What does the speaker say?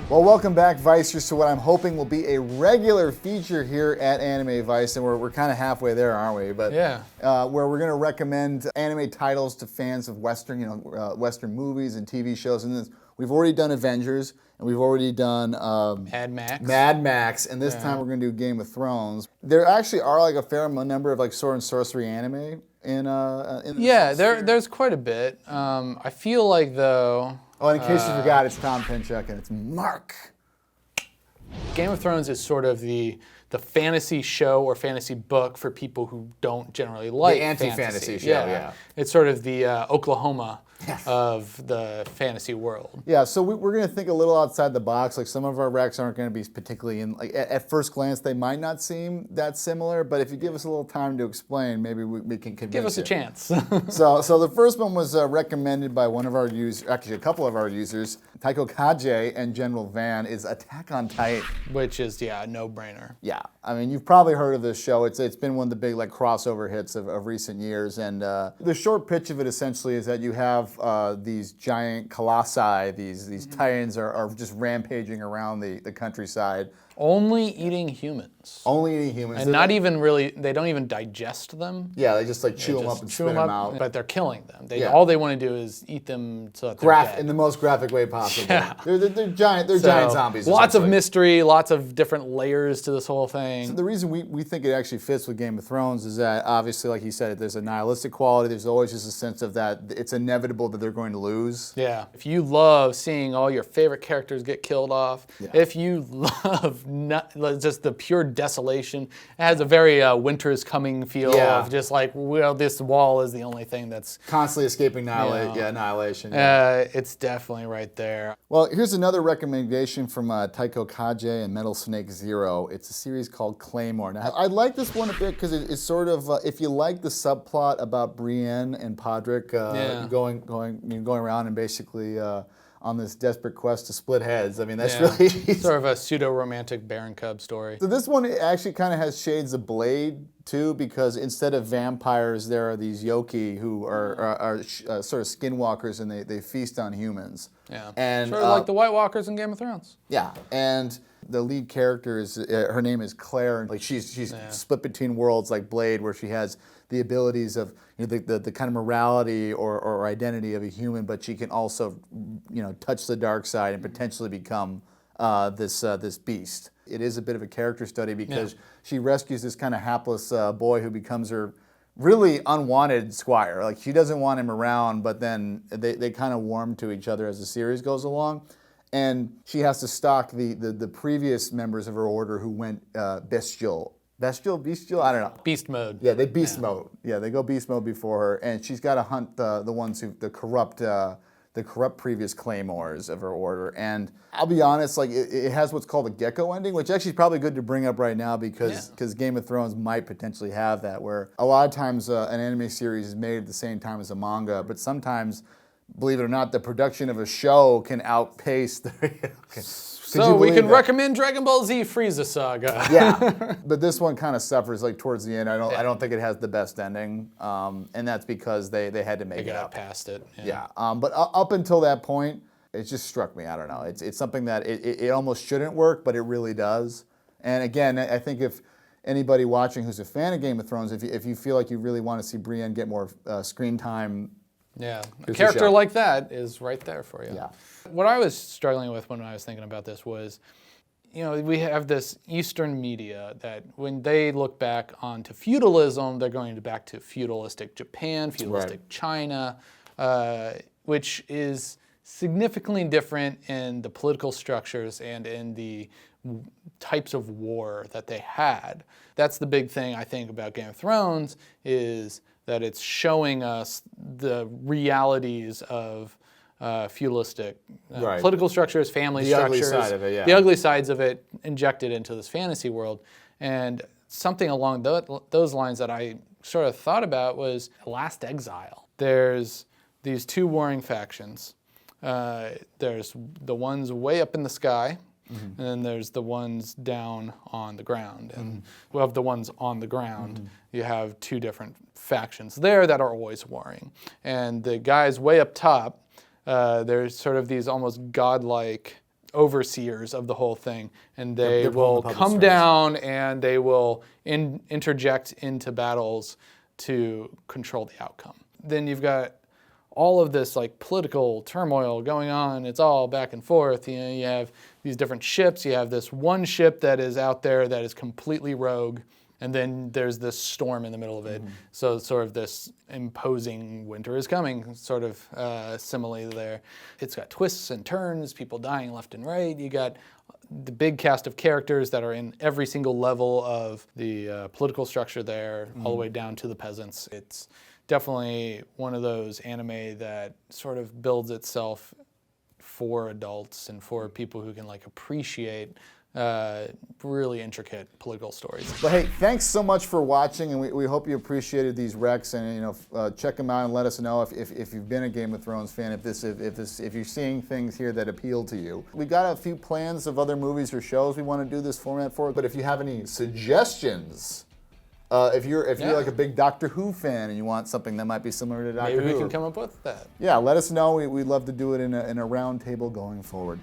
Well, welcome back, Vicers, to what I'm hoping will be a regular feature here at Anime Vice, and we're kind of halfway there, aren't we? But yeah, where we're going to recommend anime titles to fans of Western, Western movies and TV shows. And we've already done Avengers, and we've already done Mad Max, and this time we're going to do Game of Thrones. There actually are like a fair number of like sword and sorcery anime in there's quite a bit. I feel like though. Oh, and in case you forgot, it's Tom Pinchuk and it's Mark. Game of Thrones is sort of the fantasy show or fantasy book for people who don't generally like the anti-fantasy show. Yeah, it's sort of the Oklahoma of the fantasy world. Yeah, so we're going to think a little outside the box. Like some of our recs aren't going to be particularly in. Like at first glance, they might not seem that similar, but if you give us a little time to explain, maybe we can convince you. Give us a chance. So the first one was recommended by one of our users, actually a couple of our users, Taichokage and generalvan, is Attack on Titan, which is a no-brainer. Yeah, I mean you've probably heard of this show. It's been one of the big like crossover hits of recent years, and the short pitch of it essentially is that you have these giant colossi, these titans are just rampaging around the countryside. Only eating humans. Only eating humans. And not even really, they don't even digest them. Yeah, they just like chew them up and spit them out. But they're killing them. All they want to do is eat them so that they're dead. In the most graphic way possible. Yeah. They're giant zombies. Lots of mystery, lots of different layers to this whole thing. So the reason we think it actually fits with Game of Thrones is that obviously, like he said, there's a nihilistic quality. There's always just a sense of that it's inevitable that they're going to lose. Yeah. If you love seeing all your favorite characters get killed off, if you love just the pure desolation. It has a very winter's coming feel of just like, well, this wall is the only thing that's constantly escaping annihilation. It's definitely right there. Well, here's another recommendation from Taichokage and Metalsnakezero. It's a series called Claymore. Now, I like this one a bit because it's sort of if you like the subplot about Brienne and Podrick going around and basically on this desperate quest to split heads. I mean, that's really sort of a pseudo-romantic Baron Cub story. So this one actually kind of has shades of Blade too, because instead of vampires, there are these yoki who are sort of skinwalkers, and they feast on humans. Yeah, and sort of like the White Walkers in Game of Thrones. Yeah, and the lead character is her name is Claire. Like she's split between worlds like Blade, where she has the abilities of the kind of morality or identity of a human, but she can also touch the dark side and potentially become this beast. It is a bit of a character study because she rescues this kind of hapless boy who becomes her really unwanted squire. Like she doesn't want him around, but then they kind of warm to each other as the series goes along. And she has to stalk the previous members of her order who went bestial, I don't know. Beast mode. Yeah, they beast mode. Yeah, they go beast mode before her, and she's got to hunt the ones the corrupt previous claymores of her order. And I'll be honest, like it has what's called a gecko ending, which actually is probably good to bring up right now because Game of Thrones might potentially have that, where a lot of times an anime series is made at the same time as a manga, but sometimes, believe it or not, the production of a show can outpace the. So we can recommend Dragon Ball Z Frieza Saga. Yeah, but this one kind of suffers like towards the end. I don't think it has the best ending, and that's because they had to make it up. They got past it. Yeah, but up until that point, it just struck me. I don't know. It's something that it almost shouldn't work, but it really does. And again, I think if anybody watching who's a fan of Game of Thrones, if you feel like you really want to see Brienne get more screen time. Yeah, a character like that is right there for you. Yeah. What I was struggling with when I was thinking about this was, we have this Eastern media that when they look back onto feudalism, they're going back to feudalistic Japan, feudalistic China, which is significantly different in the political structures and in the types of war that they had. That's the big thing I think about Game of Thrones, is that it's showing us the realities of feudalistic political structures, family structures. The ugly side of it, the ugly sides of it injected into this fantasy world. And something along those lines that I sort of thought about was Last Exile. There's these two warring factions. There's the ones way up in the sky, and then there's the ones down on the ground. And of the ones on the ground, you have two different factions there that are always warring. And the guys way up top, there's sort of these almost godlike overseers of the whole thing, and they They're pulling will the puppet come strings. down and they will interject into battles to control the outcome. Then you've got all of this like political turmoil going on. It's all back and forth. You know, you have these different ships. You have this one ship that is out there that is completely rogue, and then there's this storm in the middle of it. So it's sort of this imposing winter is coming sort of simile there. It's got twists and turns, people dying left and right. You got the big cast of characters that are in every single level of the political structure there, all the way down to the peasants. It's definitely one of those anime that sort of builds itself for adults and for people who can like appreciate really intricate political stories. But hey, thanks so much for watching, and we hope you appreciated these recs. And check them out and let us know if you've been a Game of Thrones fan, if you're seeing things here that appeal to you. We got a few plans of other movies or shows we want to do this format for. But if you have any suggestions, if you're like a big Doctor Who fan and you want something that might be similar to Doctor Who, maybe we can come up with that. Yeah, let us know. We'd love to do it in a round table going forward.